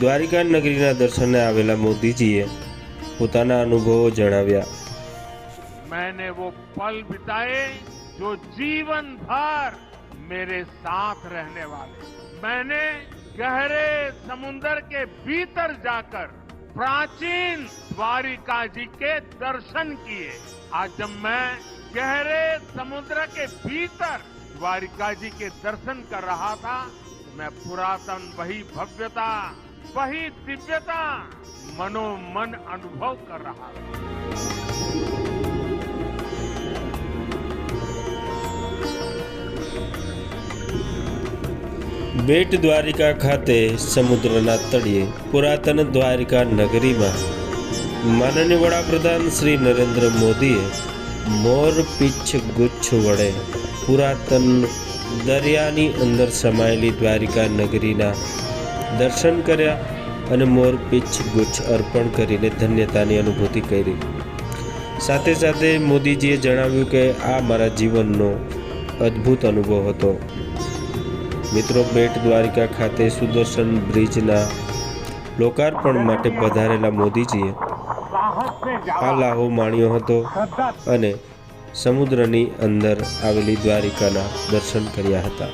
દ્વારિકા નગરીના દર્શને આવેલા મોદીજીએ પોતાના અનુભવો જણાવ્યા। मैंने वो पल बिताए जो जीवन भर मेरे साथ रहने वाले। मैंने गहरे समुद्र के भीतर जाकर प्राचीन द्वारिका जी के दर्शन किए। आज जब मैं गहरे समुद्र के भीतर द्वारिका जी के दर्शन कर रहा था, मैं पुरातन वही भव्यता, वही दिव्यता मनोमन अनुभव कर रहा था। બેટ દ્વારિકા ખાતે સમુદ્રના તળિયે પુરાતન દ્વારિકા નગરીમાં માનનીય વડાપ્રધાન શ્રી નરેન્દ્ર મોદીએ મોર પીછ ગુચ્છ વડે પુરાતન દરિયાની અંદર સમાયેલી દ્વારિકા નગરીના દર્શન કર્યા અને મોર પીછ ગુચ્છ અર્પણ કરીને ધન્યતાની અનુભૂતિ કરી। સાથે સાથે મોદીજીએ જણાવ્યું કે આ મારા જીવનનો અદ્ભુત અનુભવ હતો। મિત્રો, બેટ દ્વારિકા ખાતે સુદર્શન બ્રિજના લોકાર્પણ માટે પધારેલા મોદીજીએ આ લાહો માણ્યો હતો અને સમુદ્રની અંદર આવેલી દ્વારિકાના દર્શન કર્યા હતા।